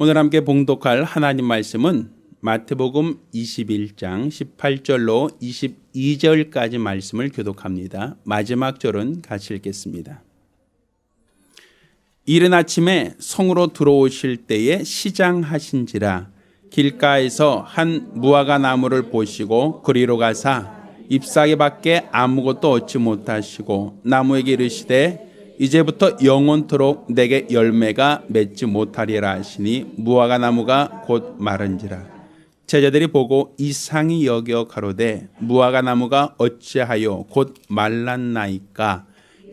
오늘 함께 봉독할 하나님 말씀은 마태복음 21장 18절로 22절까지 말씀을 교독합니다. 마지막 절은 같이 읽겠습니다. 이른 아침에 성으로 들어오실 때에 시장하신지라 길가에서 한 무화과 나무를 보시고 그리로 가사 잎사귀 밖에 아무것도 얻지 못하시고 나무에게 이르시되 이제부터 영원토록 내게 열매가 맺지 못하리라 하시니 무화과 나무가 곧 마른지라. 제자들이 보고 이상히 여겨 가로되 무화과 나무가 어찌하여 곧 말랐나이까.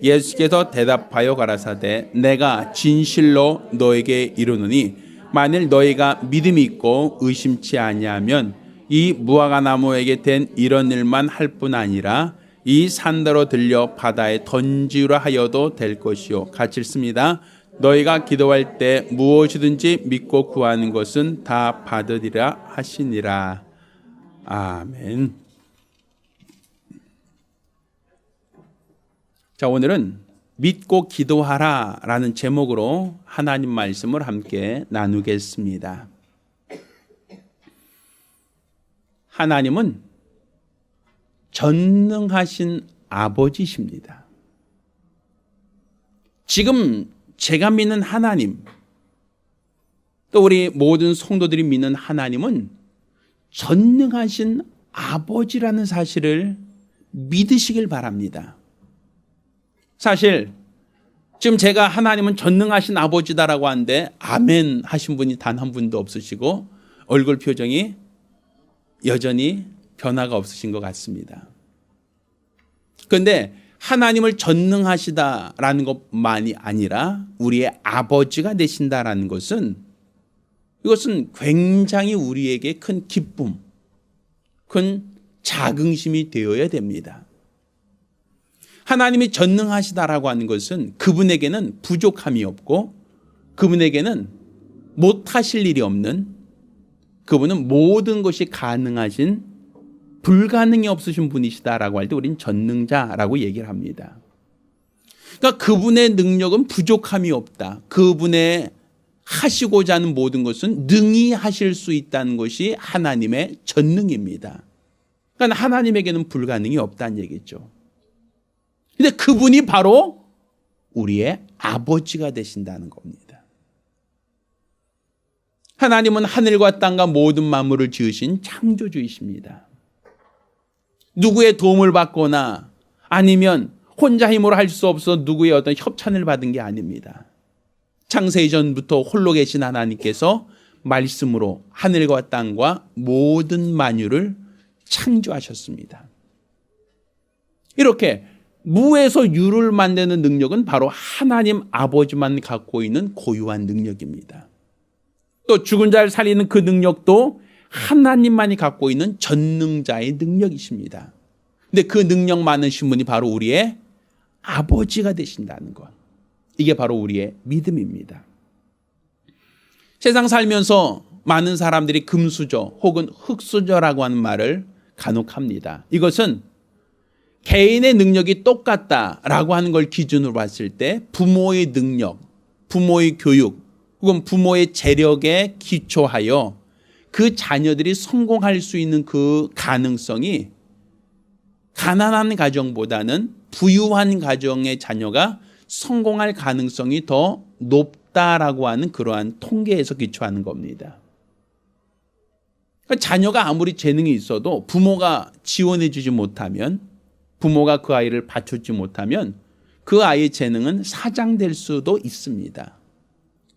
예수께서 대답하여 가라사대 내가 진실로 너에게 이르노니 만일 너희가 믿음이 있고 의심치 아니하면 이 무화과 나무에게 된 이런 일만 할 뿐 아니라 이 산더러 들려 바다에 던지라 하여도 될 것이요. 같이 읽습니다. 너희가 기도할 때 무엇이든지 믿고 구하는 것은 다 받으리라 하시니라. 아멘. 자, 오늘은 믿고 기도하라 라는 제목으로 하나님 말씀을 함께 나누겠습니다. 하나님은 전능하신 아버지십니다. 지금 제가 믿는 하나님, 또 우리 모든 성도들이 믿는 하나님은 전능하신 아버지라는 사실을 믿으시길 바랍니다. 사실 지금 제가 하나님은 전능하신 아버지다라고 하는데 아멘 하신 분이 단 한 분도 없으시고 얼굴 표정이 여전히 변화가 없으신 것 같습니다. 그런데 하나님을 전능하시다라는 것만이 아니라 우리의 아버지가 되신다라는 것은 이것은 굉장히 우리에게 큰 기쁨, 큰 자긍심이 되어야 됩니다. 하나님이 전능하시다라고 하는 것은 그분에게는 부족함이 없고 그분에게는 못하실 일이 없는, 그분은 모든 것이 가능하신 불가능이 없으신 분이시다라고 할 때 우리는 전능자라고 얘기를 합니다. 그러니까 그분의 능력은 부족함이 없다. 그분의 하시고자 하는 모든 것은 능히 하실 수 있다는 것이 하나님의 전능입니다. 그러니까 하나님에게는 불가능이 없다는 얘기죠. 근데 그분이 바로 우리의 아버지가 되신다는 겁니다. 하나님은 하늘과 땅과 모든 만물을 지으신 창조주이십니다. 누구의 도움을 받거나 아니면 혼자 힘으로 할 수 없어 누구의 어떤 협찬을 받은 게 아닙니다. 창세 이전부터 홀로 계신 하나님께서 말씀으로 하늘과 땅과 모든 만유를 창조하셨습니다. 이렇게 무에서 유를 만드는 능력은 바로 하나님 아버지만 갖고 있는 고유한 능력입니다. 또 죽은 자를 살리는 그 능력도 하나님만이 갖고 있는 전능자의 능력이십니다. 근데 그 능력 많으신 분이 바로 우리의 아버지가 되신다는 것. 이게 바로 우리의 믿음입니다. 세상 살면서 많은 사람들이 금수저 혹은 흙수저라고 하는 말을 간혹 합니다. 이것은 개인의 능력이 똑같다라고 하는 걸 기준으로 봤을 때 부모의 능력, 부모의 교육 혹은 부모의 재력에 기초하여 그 자녀들이 성공할 수 있는 그 가능성이 가난한 가정보다는 부유한 가정의 자녀가 성공할 가능성이 더 높다라고 하는 그러한 통계에서 기초하는 겁니다. 그러니까 자녀가 아무리 재능이 있어도 부모가 지원해 주지 못하면, 부모가 그 아이를 받쳐주지 못하면 그 아이의 재능은 사장될 수도 있습니다.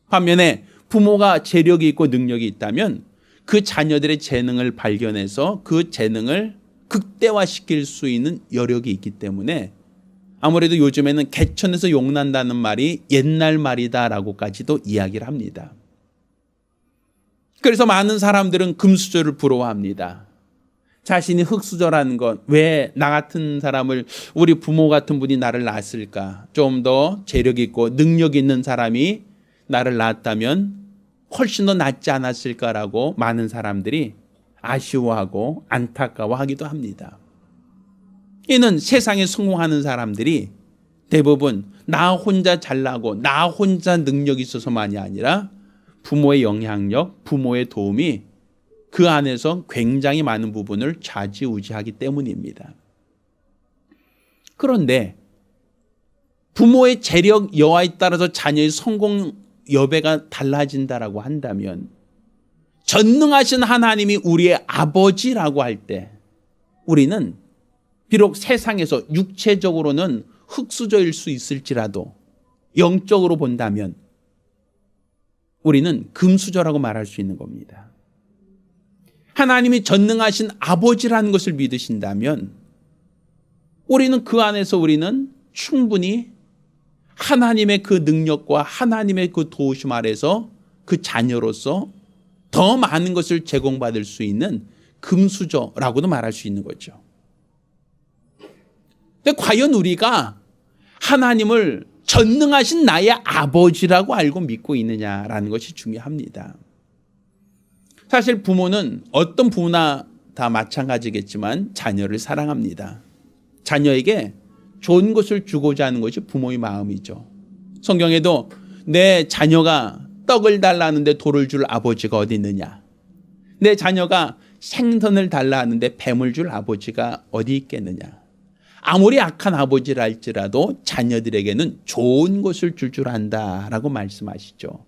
반면에 부모가 재력이 있고 능력이 있다면 그 자녀들의 재능을 발견해서 그 재능을 극대화시킬 수 있는 여력이 있기 때문에 아무래도 요즘에는 개천에서 용난다는 말이 옛날 말이다라고까지도 이야기를 합니다. 그래서 많은 사람들은 금수저를 부러워합니다. 자신이 흙수저라는 것, 왜 나 같은 사람을, 우리 부모 같은 분이 나를 낳았을까? 좀 더 재력 있고 능력 있는 사람이 나를 낳았다면 훨씬 더 낫지 않았을까라고 많은 사람들이 아쉬워하고 안타까워하기도 합니다. 이는 세상에 성공하는 사람들이 대부분 나 혼자 잘나고 나 혼자 능력이 있어서만이 아니라 부모의 영향력, 부모의 도움이 그 안에서 굉장히 많은 부분을 좌지우지하기 때문입니다. 그런데 부모의 재력 여하에 따라서 자녀의 성공 여배가 달라진다라고 한다면 전능하신 하나님이 우리의 아버지라고 할 때 우리는 비록 세상에서 육체적으로는 흙수저일 수 있을지라도 영적으로 본다면 우리는 금수저라고 말할 수 있는 겁니다. 하나님이 전능하신 아버지라는 것을 믿으신다면 우리는 그 안에서 우리는 충분히 하나님의 그 능력과 하나님의 그 도우심 아래서 그 자녀로서 더 많은 것을 제공받을 수 있는 금수저라고도 말할 수 있는 거죠. 근데 과연 우리가 하나님을 전능하신 나의 아버지라고 알고 믿고 있느냐라는 것이 중요합니다. 사실 부모는 어떤 부모나 다 마찬가지겠지만 자녀를 사랑합니다. 자녀에게 좋은 것을 주고자 하는 것이 부모의 마음이죠. 성경에도 내 자녀가 떡을 달라는데 돌을 줄 아버지가 어디 있느냐. 내 자녀가 생선을 달라 하는데 뱀을 줄 아버지가 어디 있겠느냐. 아무리 악한 아버지라 할지라도 자녀들에게는 좋은 것을 줄 안다라고 말씀하시죠.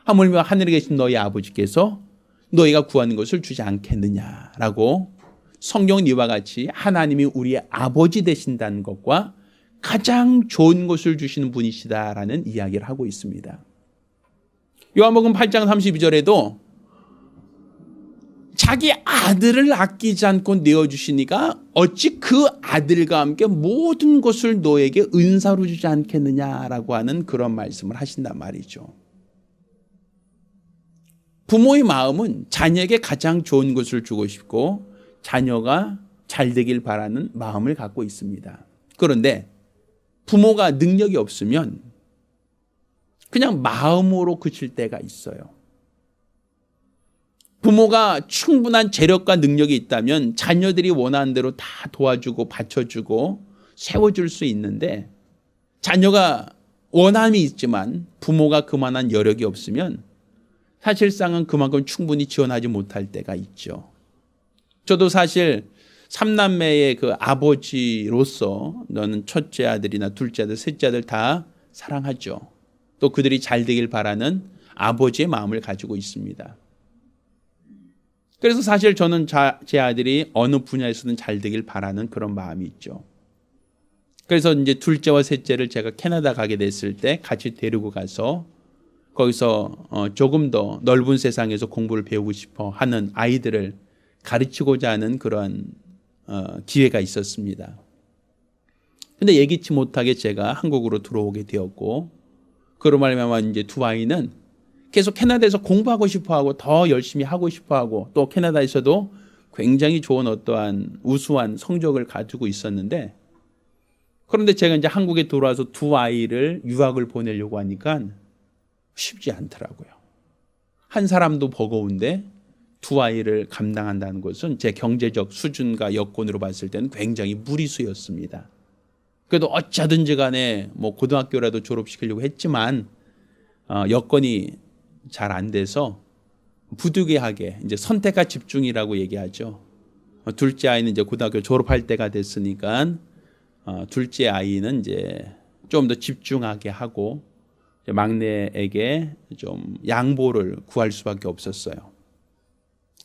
하물며 하늘에 계신 너희 아버지께서 너희가 구하는 것을 주지 않겠느냐라고 성경은 이와 같이 하나님이 우리의 아버지 되신다는 것과 가장 좋은 것을 주시는 분이시다라는 이야기를 하고 있습니다. 요한복음 8장 32절에도 자기 아들을 아끼지 않고 내어주시니까 어찌 그 아들과 함께 모든 것을 너에게 은사로 주지 않겠느냐라고 하는 그런 말씀을 하신단 말이죠. 부모의 마음은 자녀에게 가장 좋은 것을 주고 싶고 자녀가 잘 되길 바라는 마음을 갖고 있습니다. 그런데 부모가 능력이 없으면 그냥 마음으로 그칠 때가 있어요. 부모가 충분한 재력과 능력이 있다면 자녀들이 원하는 대로 다 도와주고 받쳐주고 세워줄 수 있는데 자녀가 원함이 있지만 부모가 그만한 여력이 없으면 사실상은 그만큼 충분히 지원하지 못할 때가 있죠. 저도 사실 3남매의 그 아버지로서 너는 첫째 아들이나 둘째 아들, 셋째 아들 다 사랑하죠. 또 그들이 잘 되길 바라는 아버지의 마음을 가지고 있습니다. 그래서 사실 저는 제 아들이 어느 분야에서든 잘 되길 바라는 그런 마음이 있죠. 그래서 이제 둘째와 셋째를 제가 캐나다 가게 됐을 때 같이 데리고 가서 거기서 조금 더 넓은 세상에서 공부를 배우고 싶어 하는 아이들을 가르치고자 하는 그런 기회가 있었습니다. 근데 예기치 못하게 제가 한국으로 들어오게 되었고 그로 말미암아 이제 두 아이는 계속 캐나다에서 공부하고 싶어하고 더 열심히 하고 싶어하고 또 캐나다에서도 굉장히 좋은 어떠한 우수한 성적을 가지고 있었는데 그런데 제가 이제 한국에 돌아와서 두 아이를 유학을 보내려고 하니까 쉽지 않더라고요. 한 사람도 버거운데 두 아이를 감당한다는 것은 제 경제적 수준과 여건으로 봤을 때는 굉장히 무리수였습니다. 그래도 어쩌든지 간에 뭐 고등학교라도 졸업시키려고 했지만 여건이 잘 안 돼서 부득이하게 이제 선택과 집중이라고 얘기하죠. 둘째 아이는 이제 고등학교 졸업할 때가 됐으니까 둘째 아이는 이제 좀 더 집중하게 하고 막내에게 좀 양보를 구할 수밖에 없었어요.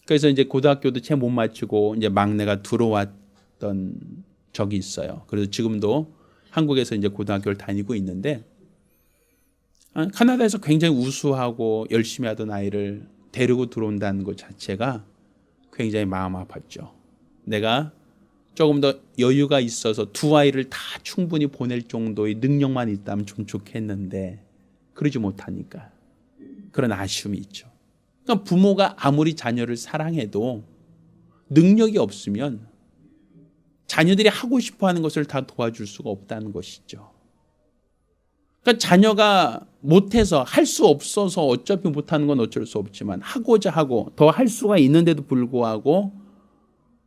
그래서 이제 고등학교도 채 못 마치고 이제 막내가 들어왔던 적이 있어요. 그래서 지금도 한국에서 이제 고등학교를 다니고 있는데 캐나다에서 굉장히 우수하고 열심히 하던 아이를 데리고 들어온다는 것 자체가 굉장히 마음 아팠죠. 내가 조금 더 여유가 있어서 두 아이를 다 충분히 보낼 정도의 능력만 있다면 좀 좋겠는데 그러지 못하니까 그런 아쉬움이 있죠. 그러니까 부모가 아무리 자녀를 사랑해도 능력이 없으면 자녀들이 하고 싶어하는 것을 다 도와줄 수가 없다는 것이죠. 그러니까 자녀가 못해서 할 수 없어서 어차피 못하는 건 어쩔 수 없지만 하고자 하고 더 할 수가 있는데도 불구하고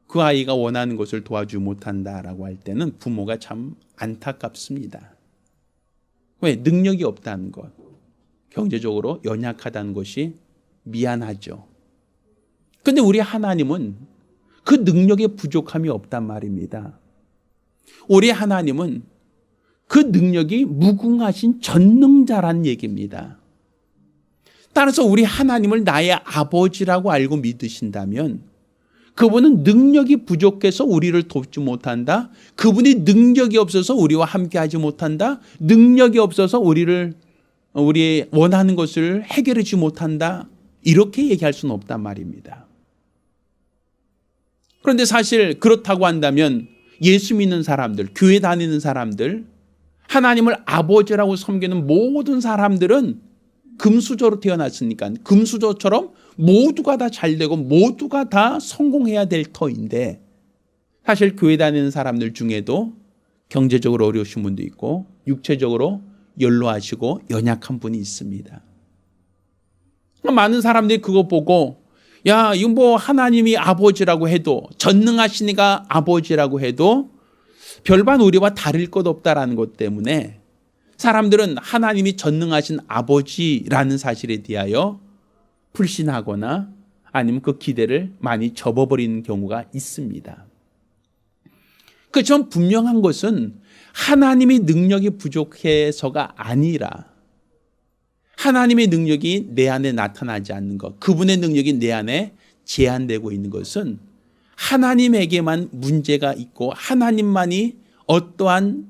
그 아이가 원하는 것을 도와주지 못한다라고 할 때는 부모가 참 안타깝습니다. 왜? 능력이 없다는 것. 경제적으로 연약하다는 것이 미안하죠. 근데 우리 하나님은 그 능력에 부족함이 없단 말입니다. 우리 하나님은 그 능력이 무궁하신 전능자란 얘기입니다. 따라서 우리 하나님을 나의 아버지라고 알고 믿으신다면 그분은 능력이 부족해서 우리를 돕지 못한다. 그분이 능력이 없어서 우리와 함께하지 못한다. 능력이 없어서 우리의 원하는 것을 해결하지 못한다. 이렇게 얘기할 수는 없단 말입니다. 그런데 사실 그렇다고 한다면 예수 믿는 사람들, 교회 다니는 사람들, 하나님을 아버지라고 섬기는 모든 사람들은 금수저로 태어났으니까 금수저처럼 모두가 다 잘되고 모두가 다 성공해야 될 터인데 사실 교회 다니는 사람들 중에도 경제적으로 어려우신 분도 있고 육체적으로 연로하시고 연약한 분이 있습니다. 많은 사람들이 그거 보고 야, 이거 뭐 하나님이 아버지라고 해도 전능하시니까 아버지라고 해도 별반 우리와 다를 것 없다라는 것 때문에 사람들은 하나님이 전능하신 아버지라는 사실에 대하여 불신하거나 아니면 그 기대를 많이 접어버리는 경우가 있습니다. 그렇지만 분명한 것은 하나님의 능력이 부족해서가 아니라 하나님의 능력이 내 안에 나타나지 않는 것, 그분의 능력이 내 안에 제한되고 있는 것은 하나님에게만 문제가 있고 하나님만이 어떠한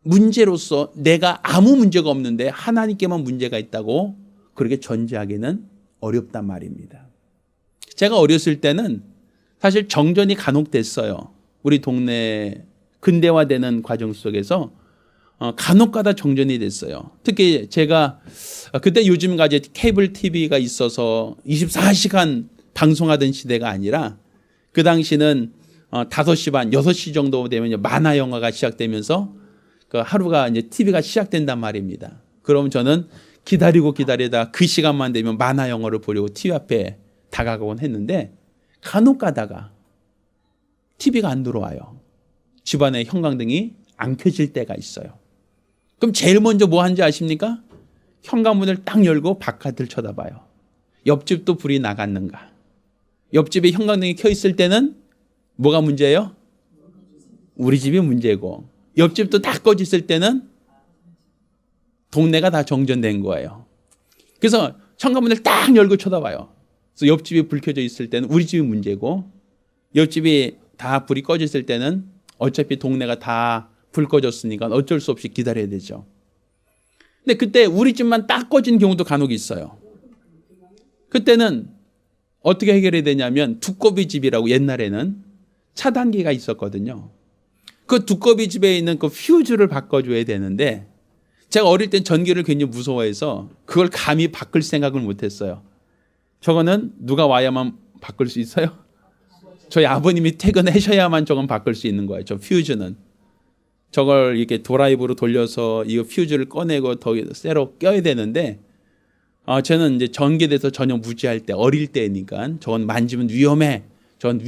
문제로서 내가 아무 문제가 없는데 하나님께만 문제가 있다고 그렇게 전제하기는 어렵단 말입니다. 제가 어렸을 때는 사실 정전이 간혹 됐어요. 우리 동네 근대화되는 과정 속에서 간혹가다 정전이 됐어요. 특히 제가 그때 요즘 같이 케이블 TV가 있어서 24시간 방송하던 시대가 아니라 그 당시는 5시 반, 6시 정도 되면 만화 영화가 시작되면서 그 하루가 이제 TV가 시작된단 말입니다. 그럼 저는 기다리다 그 시간만 되면 만화 영화를 보려고 TV 앞에 다가가곤 했는데 간혹 가다가 TV가 안 들어와요. 집안에 형광등이 안 켜질 때가 있어요. 그럼 제일 먼저 뭐 하는지 아십니까? 현관문을 딱 열고 바깥을 쳐다봐요. 옆집도 불이 나갔는가? 옆집에 형광등이 켜 있을 때는 뭐가 문제예요? 우리 집이 문제고 옆집도 다 꺼져 있을 때는 동네가 다 정전된 거예요. 그래서 현관문을 딱 열고 쳐다봐요. 그래서 옆집이 불 켜져 있을 때는 우리 집이 문제고 옆집이 다 불이 꺼져 있을 때는 어차피 동네가 다 불 꺼졌으니까 어쩔 수 없이 기다려야 되죠. 근데 그때 우리 집만 딱 꺼진 경우도 간혹 있어요. 그때는 어떻게 해결해야 되냐면 두꺼비 집이라고 옛날에는 차단기가 있었거든요. 그 두꺼비 집에 있는 그 퓨즈를 바꿔줘야 되는데 제가 어릴 땐 전기를 굉장히 무서워해서 그걸 감히 바꿀 생각을 못했어요. 저거는 누가 와야만 바꿀 수 있어요? 저희 아버님이 퇴근하셔야만 저건 바꿀 수 있는 거예요. 저 퓨즈는. 저걸 이렇게 드라이브로 돌려서 이 퓨즈를 꺼내고 더 새로 껴야 되는데 저는 이제 전기에 대해서 전혀 무지할 때 어릴 때니까 저건 만지면 위험해. 저건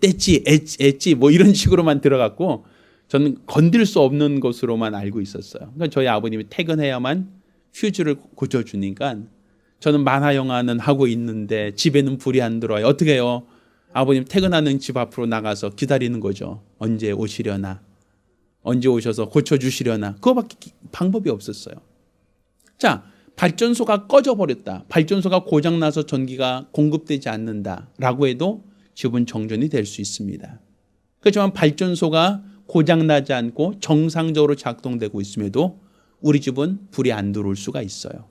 떼지, 엣지 뭐 이런 식으로만 들어갔고 저는 건들 수 없는 것으로만 알고 있었어요. 그러니까 저희 아버님이 퇴근해야만 퓨즈를 고쳐주니까 저는 만화 영화는 하고 있는데 집에는 불이 안 들어와요. 어떻게 해요? 아버님 퇴근하는 집 앞으로 나가서 기다리는 거죠. 언제 오시려나. 언제 오셔서 고쳐주시려나. 그거밖에 방법이 없었어요. 자, 발전소가 꺼져버렸다. 발전소가 고장나서 전기가 공급되지 않는다라고 해도 집은 정전이 될 수 있습니다. 그렇지만 발전소가 고장나지 않고 정상적으로 작동되고 있음에도 우리 집은 불이 안 들어올 수가 있어요.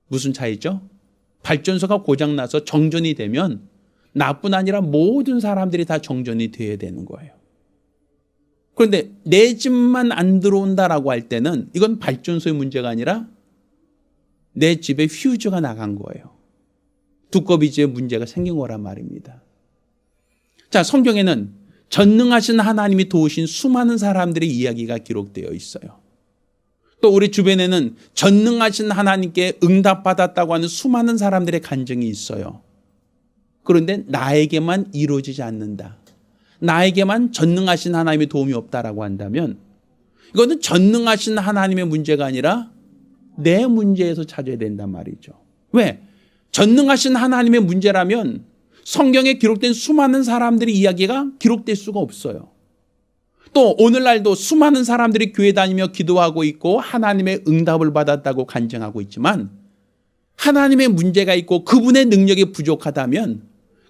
무슨 차이죠? 발전소가 고장나서 정전이 되면 나뿐 아니라 모든 사람들이 다 정전이 되어야 되는 거예요. 그런데 내 집만 안 들어온다라고 할 때는 이건 발전소의 문제가 아니라 내 집에 퓨즈가 나간 거예요. 두꺼비집에 문제가 생긴 거란 말입니다. 자, 성경에는 전능하신 하나님이 도우신 수많은 사람들의 이야기가 기록되어 있어요. 또 우리 주변에는 전능하신 하나님께 응답받았다고 하는 수많은 사람들의 간증이 있어요. 그런데 나에게만 이루어지지 않는다. 나에게만 전능하신 하나님의 도움이 없다라고 한다면 이거는 전능하신 하나님의 문제가 아니라 내 문제에서 찾아야 된단 말이죠. 왜? 전능하신 하나님의 문제라면 성경에 기록된 수많은 사람들의 이야기가 기록될 수가 없어요. 또 오늘날도 수많은 사람들이 교회 다니며 기도하고 있고 하나님의 응답을 받았다고 간증하고 있지만 하나님의 문제가 있고 그분의 능력이 부족하다면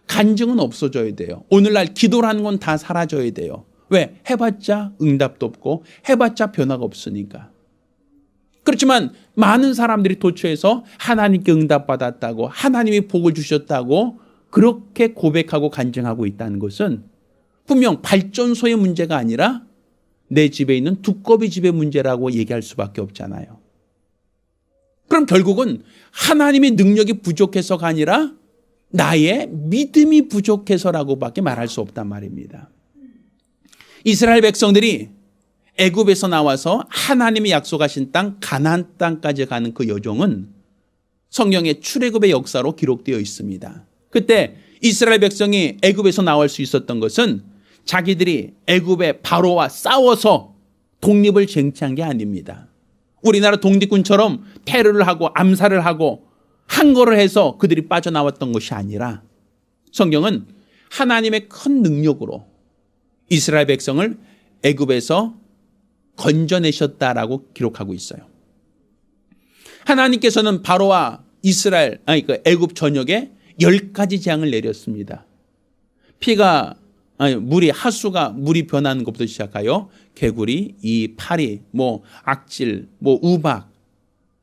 간증은 없어져야 돼요. 오늘날 기도라는 건 다 사라져야 돼요. 왜? 해봤자 응답도 없고 해봤자 변화가 없으니까. 그렇지만 많은 사람들이 도처에서 하나님께 응답받았다고 하나님이 복을 주셨다고 그렇게 고백하고 간증하고 있다는 것은 분명 발전소의 문제가 아니라 내 집에 있는 두꺼비 집의 문제라고 얘기할 수밖에 없잖아요. 그럼 결국은 하나님의 능력이 부족해서가 아니라 나의 믿음이 부족해서라고밖에 말할 수 없단 말입니다. 이스라엘 백성들이 애굽에서 나와서 하나님이 약속하신 땅 가나안 땅까지 가는 그 여정은 성경의 출애굽의 역사로 기록되어 있습니다. 그때 이스라엘 백성이 애굽에서 나올 수 있었던 것은 자기들이 애굽의 바로와 싸워서 독립을 쟁취한 게 아닙니다. 우리나라 독립군처럼 테러를 하고 암살을 하고 항거를 해서 그들이 빠져나왔던 것이 아니라 성경은 하나님의 큰 능력으로 이스라엘 백성을 애굽에서 건져내셨다라고 기록하고 있어요. 하나님께서는 바로와 애굽 전역에 10가지 재앙을 내렸습니다. 하수가 물이 변하는 것부터 시작하여 개구리, 파리, 악질, 우박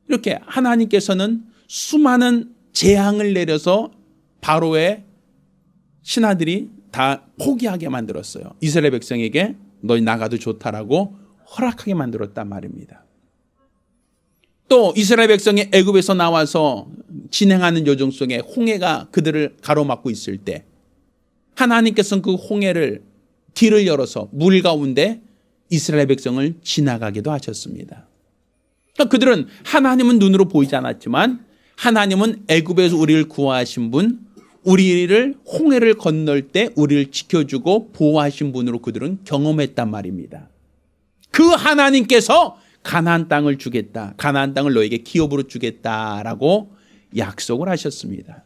이렇게 하나님께서는 수많은 재앙을 내려서 바로의 신하들이 다 포기하게 만들었어요. 이스라엘 백성에게 너희 나가도 좋다라고 허락하게 만들었단 말입니다. 또 이스라엘 백성이 애굽에서 나와서 진행하는 여정 속에 홍해가 그들을 가로막고 있을 때 하나님께서는 그 홍해를 길을 열어서 물 가운데 이스라엘 백성을 지나가기도 하셨습니다. 그들은 하나님은 눈으로 보이지 않았지만 하나님은 애굽에서 우리를 구하신 분, 우리를 홍해를 건널 때 우리를 지켜주고 보호하신 분으로 그들은 경험했단 말입니다. 그 하나님께서 가나안 땅을 주겠다. 가나안 땅을 너에게 기업으로 주겠다라고 약속을 하셨습니다.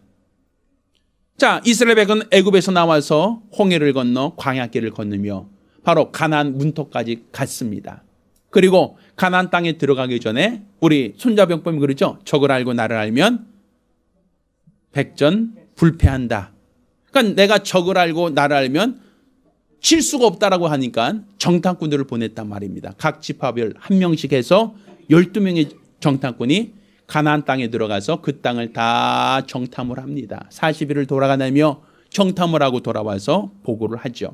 자, 이스라엘 백성은 애굽에서 나와서 홍해를 건너 광야길을 건너며 바로 가나안 문턱까지 갔습니다. 그리고 가나안 땅에 들어가기 전에 우리 손자병법이 그러죠. 적을 알고 나를 알면 백전불패한다. 그러니까 내가 적을 알고 나를 알면 질 수가 없다라고 하니까 정탐꾼들을 보냈단 말입니다. 각 지파별 한 명씩 해서 12명의 정탐꾼이 가나안 땅에 들어가서 그 땅을 다 정탐을 합니다. 40일을 돌아가다며 정탐을 하고 돌아와서 보고를 하죠.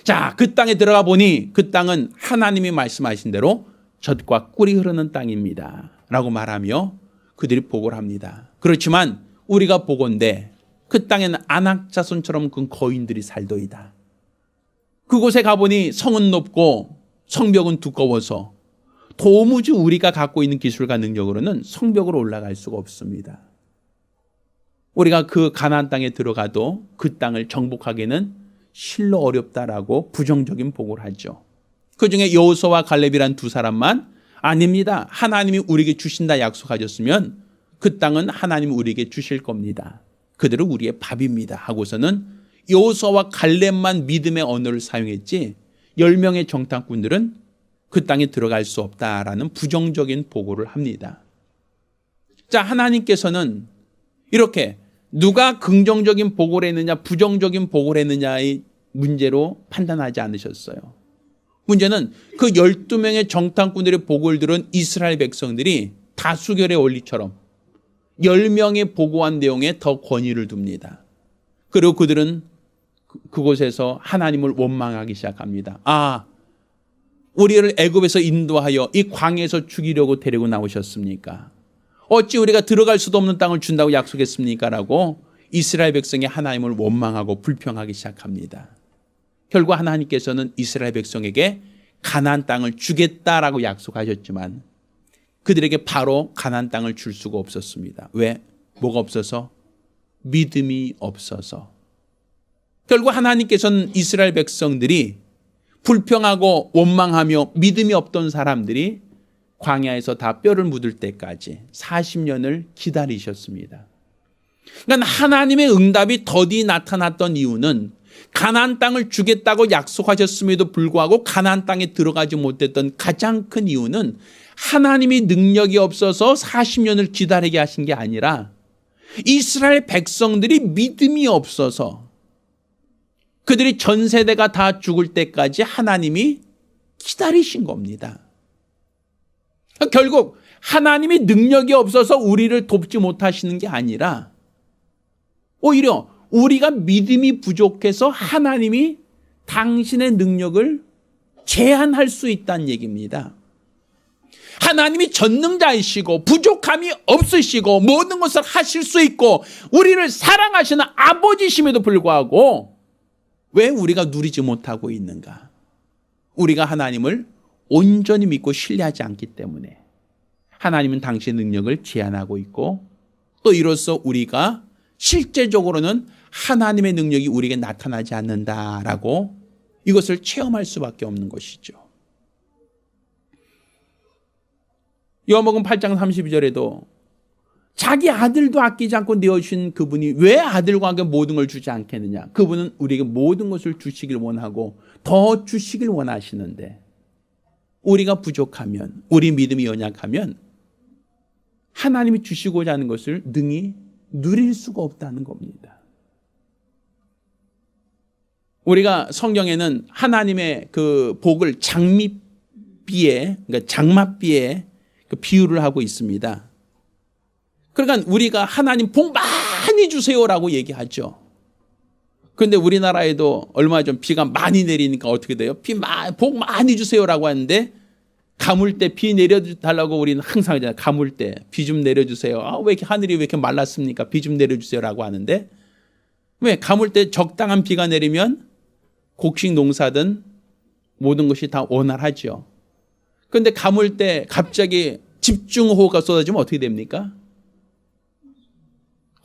자, 그 땅에 들어가 보니 그 땅은 하나님이 말씀하신 대로 젖과 꿀이 흐르는 땅입니다. 라고 말하며 그들이 보고를 합니다. 그렇지만 우리가 보건대 그 땅에는 아낙 자손처럼 그 거인들이 살더이다. 그곳에 가보니 성은 높고 성벽은 두꺼워서 도무지 우리가 갖고 있는 기술과 능력으로는 성벽으로 올라갈 수가 없습니다. 우리가 그 가나안 땅에 들어가도 그 땅을 정복하기는 실로 어렵다라고 부정적인 보고를 하죠. 그중에 여호수아와 갈렙이란 두 사람만 아닙니다. 하나님이 우리에게 주신다 약속하셨으면 그 땅은 하나님이 우리에게 주실 겁니다. 그들은 우리의 밥입니다 하고서는 여호수아와 갈렙만 믿음의 언어를 사용했지 10명의 정탐꾼들은 그 땅에 들어갈 수 없다라는 부정적인 보고를 합니다. 자, 하나님께서는 이렇게 누가 긍정적인 보고를 했느냐 부정적인 보고를 했느냐의 문제로 판단하지 않으셨어요. 문제는 그 12명의 정탐꾼들의 보고를 들은 이스라엘 백성들이 다수결의 원리처럼 10명의 보고한 내용에 더 권위를 둡니다. 그리고 그들은 그곳에서 하나님을 원망하기 시작합니다. 우리를 애굽에서 인도하여 이 광야에서 죽이려고 데리고 나오셨습니까? 어찌 우리가 들어갈 수도 없는 땅을 준다고 약속했습니까? 라고 이스라엘 백성이 하나님을 원망하고 불평하기 시작합니다. 결국 하나님께서는 이스라엘 백성에게 가나안 땅을 주겠다라고 약속하셨지만 그들에게 바로 가나안 땅을 줄 수가 없었습니다. 왜? 뭐가 없어서? 믿음이 없어서. 결국 하나님께서는 이스라엘 백성들이 불평하고 원망하며 믿음이 없던 사람들이 광야에서 다 뼈를 묻을 때까지 40년을 기다리셨습니다. 그러니까 하나님의 응답이 더디 나타났던 이유는 가나안 땅을 주겠다고 약속하셨음에도 불구하고 가나안 땅에 들어가지 못했던 가장 큰 이유는 하나님이 능력이 없어서 40년을 기다리게 하신 게 아니라 이스라엘 백성들이 믿음이 없어서 그들이 전 세대가 다 죽을 때까지 하나님이 기다리신 겁니다. 결국 하나님이 능력이 없어서 우리를 돕지 못하시는 게 아니라 오히려 우리가 믿음이 부족해서 하나님이 당신의 능력을 제한할 수 있다는 얘기입니다. 하나님이 전능자이시고 부족함이 없으시고 모든 것을 하실 수 있고 우리를 사랑하시는 아버지심에도 불구하고 왜 우리가 누리지 못하고 있는가? 우리가 하나님을 온전히 믿고 신뢰하지 않기 때문에 하나님은 당신의 능력을 제한하고 있고 또 이로써 우리가 실제적으로는 하나님의 능력이 우리에게 나타나지 않는다라고 이것을 체험할 수밖에 없는 것이죠. 요한복음 8장 32절에도 자기 아들도 아끼지 않고 내어주신 그분이 왜 아들과 함께 모든 걸 주지 않겠느냐. 그분은 우리에게 모든 것을 주시길 원하고 더 주시길 원하시는데 우리가 부족하면 우리 믿음이 연약하면 하나님이 주시고자 하는 것을 능히 누릴 수가 없다는 겁니다. 우리가 성경에는 하나님의 그 복을 장밋비에 그러니까 장맛비에 그 비유를 하고 있습니다. 그러니까 우리가 하나님 복 많이 주세요라고 얘기하죠. 그런데 우리나라에도 얼마 전 비가 많이 내리니까 어떻게 돼요? 복 많이 주세요라고 하는데 가물 때 비 내려달라고 우리는 항상 하잖아요. 가물 때 비 좀 내려주세요. 왜 이렇게 하늘이 왜 이렇게 말랐습니까? 비 좀 내려주세요라고 하는데 왜 가물 때 적당한 비가 내리면 곡식 농사든 모든 것이 다 원활하죠. 그런데 가물 때 갑자기 집중호우가 쏟아지면 어떻게 됩니까?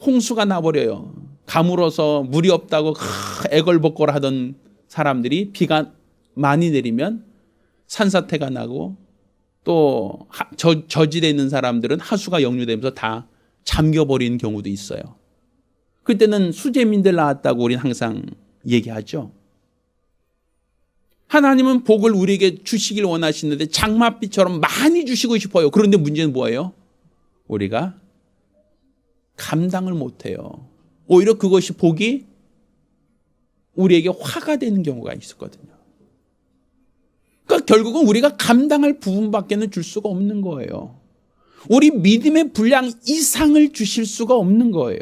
홍수가 나버려요. 가물어서 물이 없다고 애걸복걸 하던 사람들이 비가 많이 내리면 산사태가 나고 또 저지대에 있는 사람들은 하수가 역류되면서 다 잠겨버리는 경우도 있어요. 그때는 수재민들 나왔다고 우리는 항상 얘기하죠. 하나님은 복을 우리에게 주시길 원하시는데 장맛비처럼 많이 주시고 싶어요. 그런데 문제는 뭐예요? 우리가 감당을 못해요. 오히려 그것이 복이 우리에게 화가 되는 경우가 있었거든요. 그러니까 결국은 우리가 감당할 부분밖에는 줄 수가 없는 거예요. 우리 믿음의 분량 이상을 주실 수가 없는 거예요.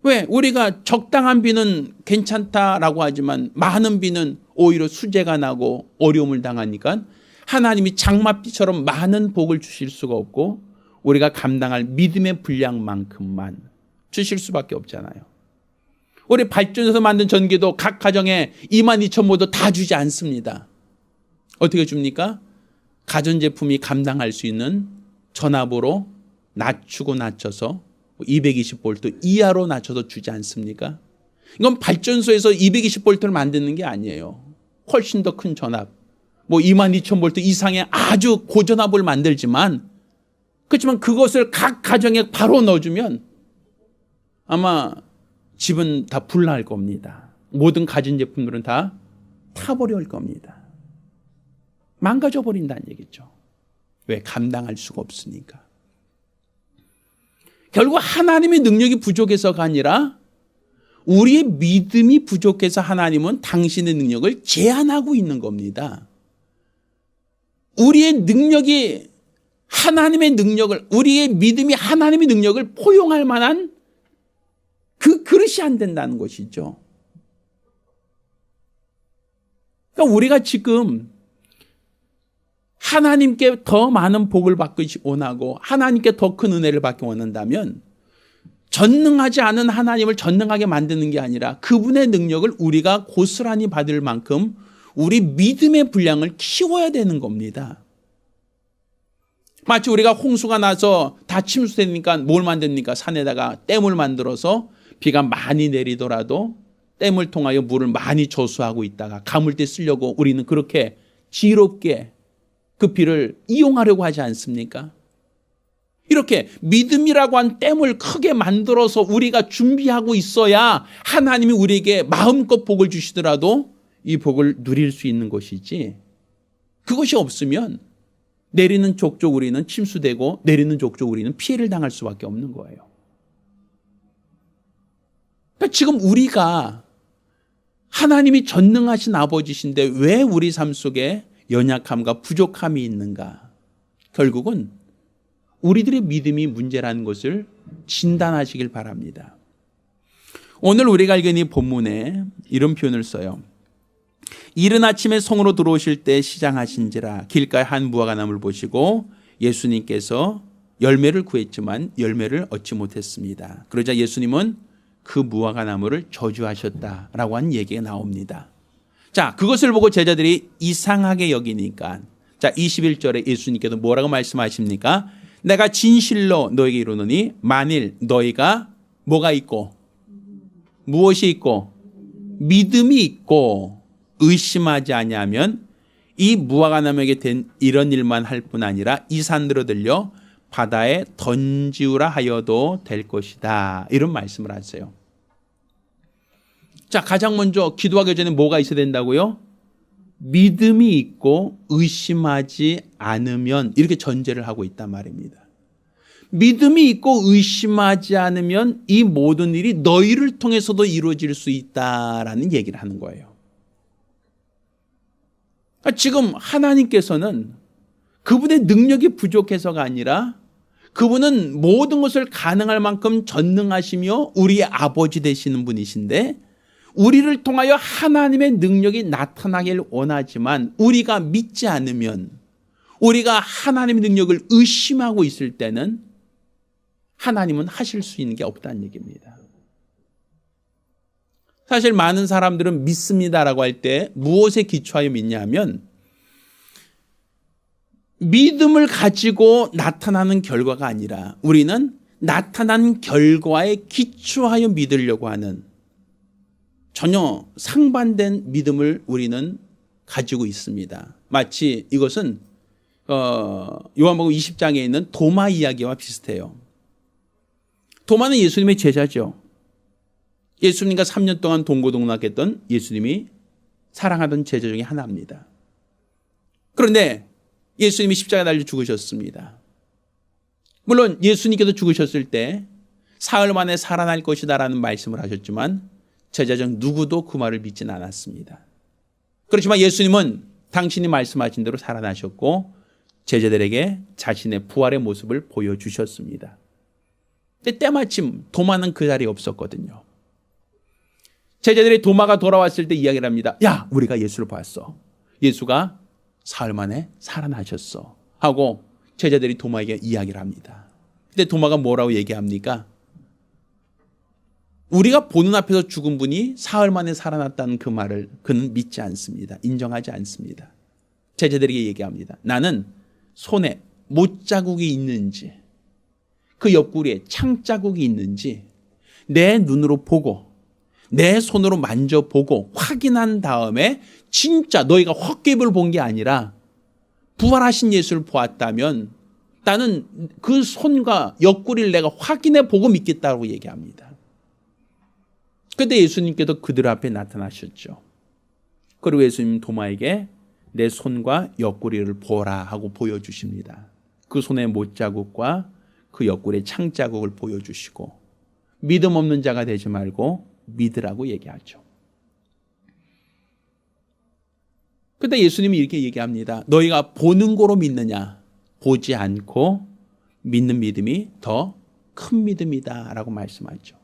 왜? 우리가 적당한 비는 괜찮다라고 하지만 많은 비는 오히려 수재가 나고 어려움을 당하니까 하나님이 장맛비처럼 많은 복을 주실 수가 없고 우리가 감당할 믿음의 분량만큼만 주실 수밖에 없잖아요. 우리 발전소에서 만든 전기도 각 가정에 22,000모도 다 주지 않습니다. 어떻게 줍니까? 가전제품이 감당할 수 있는 전압으로 낮추고 낮춰서 220V 이하로 낮춰서 주지 않습니까? 이건 발전소에서 220V를 만드는 게 아니에요. 훨씬 더 큰 전압, 22,000V 이상의 아주 고전압을 만들지만 그렇지만 그것을 각 가정에 바로 넣어주면 아마 집은 다 불날 겁니다. 모든 가전제품들은 다 타버릴 겁니다. 망가져 버린다는 얘기죠. 왜? 감당할 수가 없으니까. 결국 하나님의 능력이 부족해서가 아니라 우리의 믿음이 부족해서 하나님은 당신의 능력을 제한하고 있는 겁니다. 우리의 능력이 하나님의 능력을, 우리의 믿음이 하나님의 능력을 포용할 만한 그 그릇이 안 된다는 것이죠. 그러니까 우리가 지금 하나님께 더 많은 복을 받기 원하고 하나님께 더 큰 은혜를 받기 원한다면 전능하지 않은 하나님을 전능하게 만드는 게 아니라 그분의 능력을 우리가 고스란히 받을 만큼 우리 믿음의 분량을 키워야 되는 겁니다. 마치 우리가 홍수가 나서 다 침수되니까 뭘 만듭니까? 산에다가 댐을 만들어서 비가 많이 내리더라도 댐을 통하여 물을 많이 저수하고 있다가 가물 때 쓰려고 우리는 그렇게 지혜롭게 그 피를 이용하려고 하지 않습니까? 이렇게 믿음이라고 한 댐을 크게 만들어서 우리가 준비하고 있어야 하나님이 우리에게 마음껏 복을 주시더라도 이 복을 누릴 수 있는 것이지, 그것이 없으면 내리는 족족 우리는 침수되고 내리는 족족 우리는 피해를 당할 수밖에 없는 거예요. 그러니까 지금 우리가 하나님이 전능하신 아버지신데 왜 우리 삶 속에 연약함과 부족함이 있는가? 결국은 우리들의 믿음이 문제라는 것을 진단하시길 바랍니다. 오늘 우리가 읽은 이 본문에 이런 표현을 써요. 이른 아침에 성으로 들어오실 때 시장하신지라 길가에 한 무화과나무를 보시고 예수님께서 열매를 구했지만 열매를 얻지 못했습니다. 그러자 예수님은 그 무화과나무를 저주하셨다라고 하는 얘기가 나옵니다. 자, 그것을 보고 제자들이 이상하게 여기니까, 자, 21절에 예수님께서 뭐라고 말씀하십니까? 내가 진실로 너에게 이르노니 만일 너희가 뭐가 있고 무엇이 있고 믿음이 있고 의심하지 아니하면 이 무화과나무에게 된 이런 일만 할 뿐 아니라 이 산들어 들려 바다에 던지우라 하여도 될 것이다. 이런 말씀을 하세요. 자, 가장 먼저 기도하기 전에 뭐가 있어야 된다고요? 믿음이 있고 의심하지 않으면, 이렇게 전제를 하고 있단 말입니다. 믿음이 있고 의심하지 않으면 이 모든 일이 너희를 통해서도 이루어질 수 있다라는 얘기를 하는 거예요. 지금 하나님께서는 그분의 능력이 부족해서가 아니라 그분은 모든 것을 가능할 만큼 전능하시며 우리의 아버지 되시는 분이신데, 우리를 통하여 하나님의 능력이 나타나길 원하지만 우리가 믿지 않으면, 우리가 하나님의 능력을 의심하고 있을 때는 하나님은 하실 수 있는 게 없다는 얘기입니다. 사실 많은 사람들은 믿습니다라고 할 때 무엇에 기초하여 믿냐면 믿음을 가지고 나타나는 결과가 아니라 우리는 나타난 결과에 기초하여 믿으려고 하는 전혀 상반된 믿음을 우리는 가지고 있습니다. 마치 이것은 요한복음 20장에 있는 도마 이야기와 비슷해요. 도마는 예수님의 제자죠. 예수님과 3년 동안 동고동락했던 예수님이 사랑하던 제자 중에 하나입니다. 그런데 예수님이 십자가에 달려 죽으셨습니다. 물론 예수님께서 죽으셨을 때 사흘 만에 살아날 것이다라는 말씀을 하셨지만 제자 중 누구도 그 말을 믿지는 않았습니다. 그렇지만 예수님은 당신이 말씀하신 대로 살아나셨고 제자들에게 자신의 부활의 모습을 보여주셨습니다. 근데 때마침 도마는 그 자리에 없었거든요. 제자들이 도마가 돌아왔을 때 이야기를 합니다. 야, 우리가 예수를 봤어. 예수가 사흘 만에 살아나셨어. 하고 제자들이 도마에게 이야기를 합니다. 근데 도마가 뭐라고 얘기합니까? 우리가 보는 앞에서 죽은 분이 사흘 만에 살아났다는 그 말을 그는 믿지 않습니다. 인정하지 않습니다. 제자들에게 얘기합니다. 나는 손에 못자국이 있는지 그 옆구리에 창자국이 있는지 내 눈으로 보고 내 손으로 만져보고 확인한 다음에 진짜 너희가 헛개입을 본 게 아니라 부활하신 예수를 보았다면 나는 그 손과 옆구리를 내가 확인해 보고 믿겠다고 얘기합니다. 그런데 예수님께서 그들 앞에 나타나셨죠. 그리고 예수님 도마에게 내 손과 옆구리를 보라 하고 보여주십니다. 그 손의 못자국과 그 옆구리의 창자국을 보여주시고 믿음 없는 자가 되지 말고 믿으라고 얘기하죠. 그런데 예수님이 이렇게 얘기합니다. 너희가 보는 거로 믿느냐? 보지 않고 믿는 믿음이 더 큰 믿음이다 라고 말씀하죠.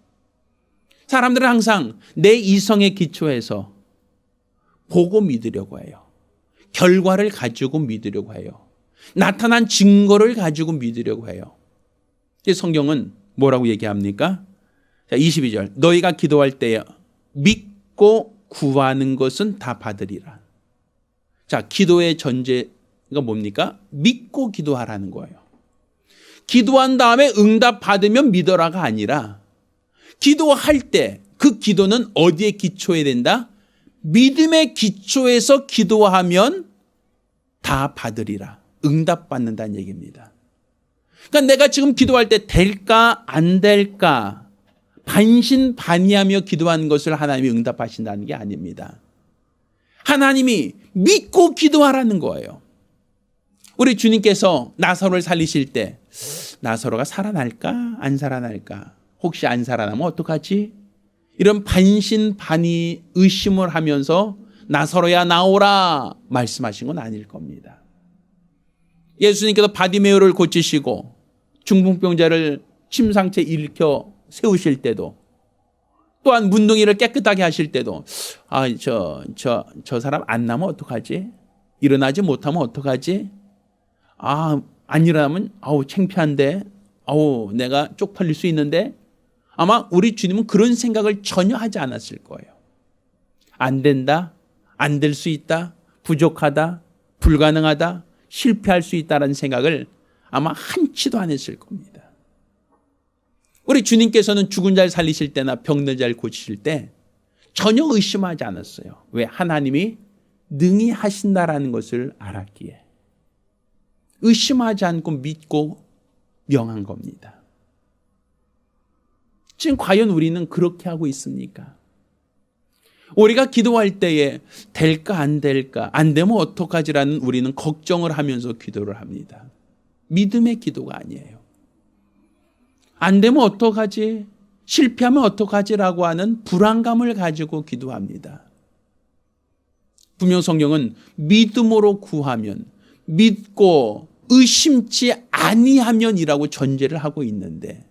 사람들은 항상 내 이성에 기초해서 보고 믿으려고 해요. 결과를 가지고 믿으려고 해요. 나타난 증거를 가지고 믿으려고 해요. 성경은 뭐라고 얘기합니까? 자, 22절. 너희가 기도할 때에 믿고 구하는 것은 다 받으리라. 자, 기도의 전제가 뭡니까? 믿고 기도하라는 거예요. 기도한 다음에 응답 받으면 믿어라가 아니라 기도할 때 그 기도는 어디에 기초해야 된다? 믿음의 기초에서 기도하면 다 받으리라. 응답받는다는 얘기입니다. 그러니까 내가 지금 기도할 때 될까 안 될까 반신반의하며 기도하는 것을 하나님이 응답하신다는 게 아닙니다. 하나님이 믿고 기도하라는 거예요. 우리 주님께서 나사로를 살리실 때 나사로가 살아날까 안 살아날까, 혹시 안 살아나면 어떡하지? 이런 반신반의 의심을 하면서 나사로야 나오라 말씀하신 건 아닐 겁니다. 예수님께서 바디메오를 고치시고 중풍병자를 침상채 일으켜 세우실 때도, 또한 문둥이를 깨끗하게 하실 때도 저 사람 안 나면 어떡하지? 일어나지 못하면 어떡하지? 안 일어나면 창피한데, 내가 쪽팔릴 수 있는데, 아마 우리 주님은 그런 생각을 전혀 하지 않았을 거예요. 안 된다, 안 될 수 있다, 부족하다, 불가능하다, 실패할 수 있다라는 생각을 아마 한치도 안 했을 겁니다. 우리 주님께서는 죽은 자를 살리실 때나 병든 자를 고치실 때 전혀 의심하지 않았어요. 왜? 하나님이 능히 하신다라는 것을 알았기에. 의심하지 않고 믿고 명한 겁니다. 지금 과연 우리는 그렇게 하고 있습니까? 우리가 기도할 때에 될까 안 될까, 안 되면 어떡하지라는 우리는 걱정을 하면서 기도를 합니다. 믿음의 기도가 아니에요. 안 되면 어떡하지? 실패하면 어떡하지라고 하는 불안감을 가지고 기도합니다. 분명 성경은 믿음으로 구하면, 믿고 의심치 아니하면이라고 전제를 하고 있는데,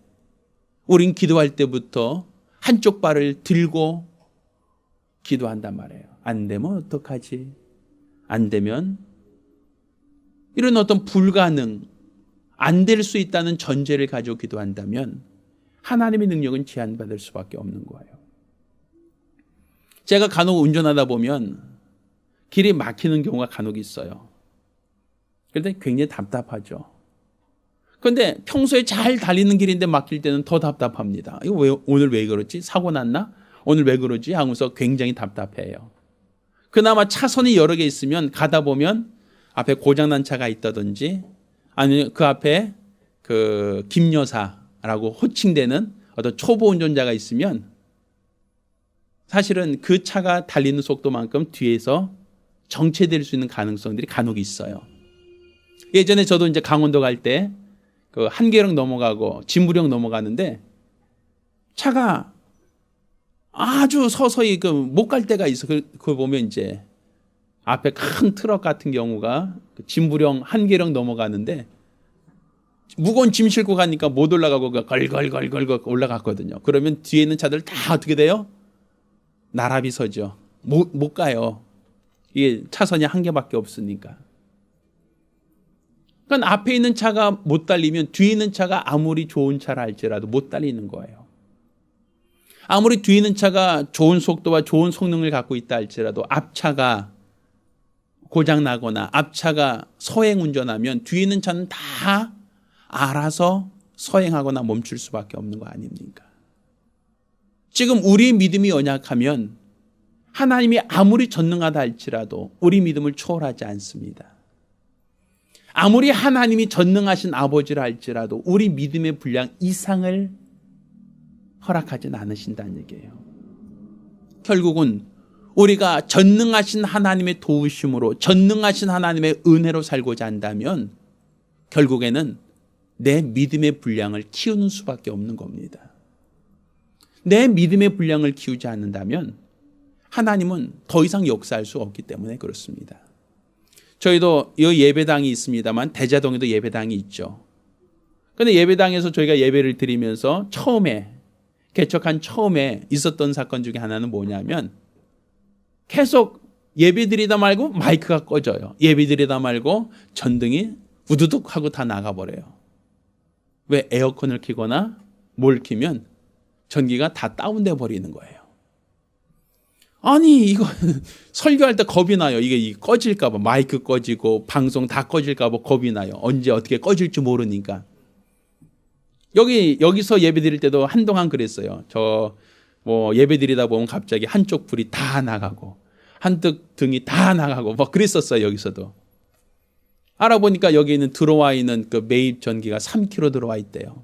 우린 기도할 때부터 한쪽 발을 들고 기도한단 말이에요. 안 되면 어떡하지? 안 되면, 이런 어떤 불가능, 안 될 수 있다는 전제를 가지고 기도한다면 하나님의 능력은 제한받을 수밖에 없는 거예요. 제가 간혹 운전하다 보면 길이 막히는 경우가 간혹 있어요. 그런데 굉장히 답답하죠. 그런데 평소에 잘 달리는 길인데 막힐 때는 더 답답합니다. 오늘 왜 그렇지? 사고 났나? 오늘 왜 그러지? 하면서 굉장히 답답해요. 그나마 차선이 여러 개 있으면 가다 보면 앞에 고장난 차가 있다든지, 아니면 그 앞에 김여사라고 호칭되는 어떤 초보 운전자가 있으면 사실은 그 차가 달리는 속도만큼 뒤에서 정체될 수 있는 가능성들이 간혹 있어요. 예전에 저도 이제 강원도 갈 때 한계령 넘어가고 진부령 넘어가는데 차가 아주 서서히 못 갈 때가 있어. 그걸 보면 이제 앞에 큰 트럭 같은 경우가 진부령 한계령 넘어가는데 무거운 짐 싣고 가니까 못 올라가고 걸걸걸걸 올라갔거든요. 그러면 뒤에 있는 차들 다 어떻게 돼요? 나란히 서죠. 못 가요. 이게 차선이 한 개밖에 없으니까. 그러니까 앞에 있는 차가 못 달리면 뒤에 있는 차가 아무리 좋은 차라 할지라도 못 달리는 거예요. 아무리 뒤에 있는 차가 좋은 속도와 좋은 성능을 갖고 있다 할지라도 앞차가 고장나거나 앞차가 서행 운전하면 뒤에 있는 차는 다 알아서 서행하거나 멈출 수밖에 없는 거 아닙니까? 지금 우리 믿음이 연약하면 하나님이 아무리 전능하다 할지라도 우리 믿음을 초월하지 않습니다. 아무리 하나님이 전능하신 아버지라 할지라도 우리 믿음의 분량 이상을 허락하진 않으신다는 얘기예요. 결국은 우리가 전능하신 하나님의 도우심으로, 전능하신 하나님의 은혜로 살고자 한다면 결국에는 내 믿음의 분량을 키우는 수밖에 없는 겁니다. 내 믿음의 분량을 키우지 않는다면 하나님은 더 이상 역사할 수 없기 때문에 그렇습니다. 저희도 이 예배당이 있습니다만 대자동에도 예배당이 있죠. 그런데 예배당에서 저희가 예배를 드리면서 개척한 처음에 있었던 사건 중에 하나는 뭐냐면 계속 예배 드리다 말고 마이크가 꺼져요. 예배 드리다 말고 전등이 우두둑 하고 다 나가버려요. 왜? 에어컨을 켜거나 뭘 켜면 전기가 다 다운돼 버리는 거예요. 아니 이거 설교할 때 겁이 나요. 이게 꺼질까 봐, 마이크 꺼지고 방송 다 꺼질까 봐 겁이 나요. 언제 어떻게 꺼질지 모르니까. 여기서 예배 드릴 때도 한동안 그랬어요. 예배 드리다 보면 갑자기 한쪽 불이 다 나가고 한쪽 등이 다 나가고 그랬었어요. 여기서도. 알아보니까 여기는 들어와 있는 그 매입 전기가 3kg 들어와 있대요.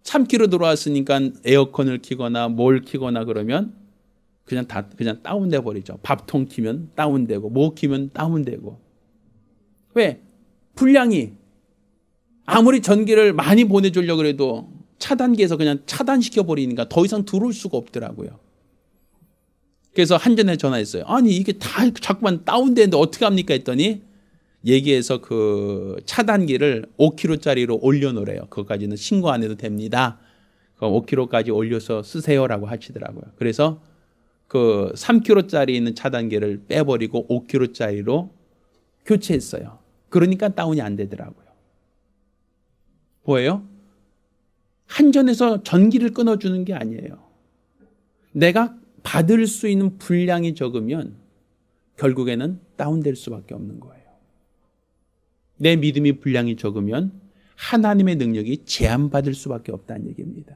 3kg 들어왔으니까 에어컨을 켜거나 뭘 켜거나 그러면 그냥 다운돼 버리죠. 밥통 키면 다운되고 뭐 키면 다운되고. 왜? 불량이 아무리 전기를 많이 보내주려고 해도 차단기에서 그냥 차단시켜 버리니까 더 이상 들어올 수가 없더라고요. 그래서 한전에 전화했어요. 아니 이게 다 자꾸만 다운되는데 어떻게 합니까 했더니 얘기해서 그 차단기를 5kg짜리로 올려놓으래요. 그것까지는 신고 안 해도 됩니다. 5kg까지 올려서 쓰세요라고 하시더라고요. 그래서 그 3kg짜리 있는 차단기를 빼버리고 5kg짜리로 교체했어요. 그러니까 다운이 안 되더라고요. 뭐예요? 한전에서 전기를 끊어주는 게 아니에요. 내가 받을 수 있는 분량이 적으면 결국에는 다운될 수밖에 없는 거예요. 내 믿음이 분량이 적으면 하나님의 능력이 제한받을 수밖에 없다는 얘기입니다.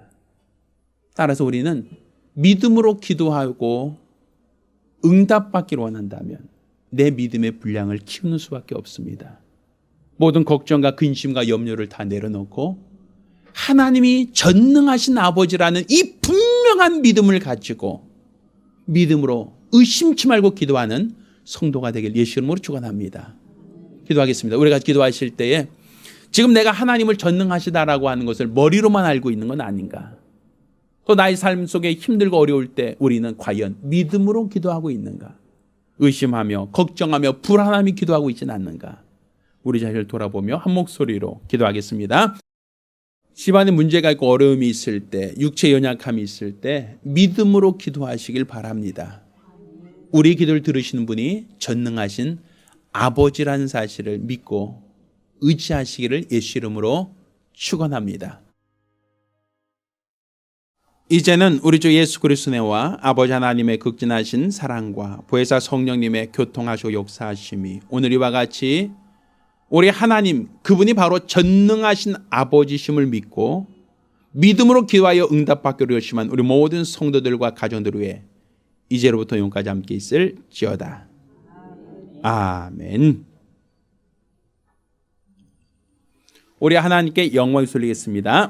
따라서 우리는 믿음으로 기도하고 응답받기를 원한다면 내 믿음의 분량을 키우는 수밖에 없습니다. 모든 걱정과 근심과 염려를 다 내려놓고 하나님이 전능하신 아버지라는 이 분명한 믿음을 가지고 믿음으로 의심치 말고 기도하는 성도가 되길 예수 이름으로 축원합니다. 기도하겠습니다. 우리가 기도하실 때에 지금 내가 하나님을 전능하시다라고 하는 것을 머리로만 알고 있는 건 아닌가? 또 나의 삶 속에 힘들고 어려울 때 우리는 과연 믿음으로 기도하고 있는가? 의심하며 걱정하며 불안함이 기도하고 있지는 않는가? 우리 자신을 돌아보며 한 목소리로 기도하겠습니다. 집안에 문제가 있고 어려움이 있을 때, 육체 연약함이 있을 때 믿음으로 기도하시길 바랍니다. 우리 기도를 들으시는 분이 전능하신 아버지라는 사실을 믿고 의지하시기를 예수 이름으로 축원합니다. 이제는 우리 주 예수 그리스도의 은혜와 아버지 하나님의 극진하신 사랑과 보혜사 성령님의 교통하시고 역사하심이 오늘 이와 같이 우리 하나님 그분이 바로 전능하신 아버지심을 믿고 믿음으로 기도하여 응답받기로 열심한 우리 모든 성도들과 가정들 위해 이제로부터 영까지 함께 있을지어다. 아멘. 우리 하나님께 영광을 돌리겠습니다.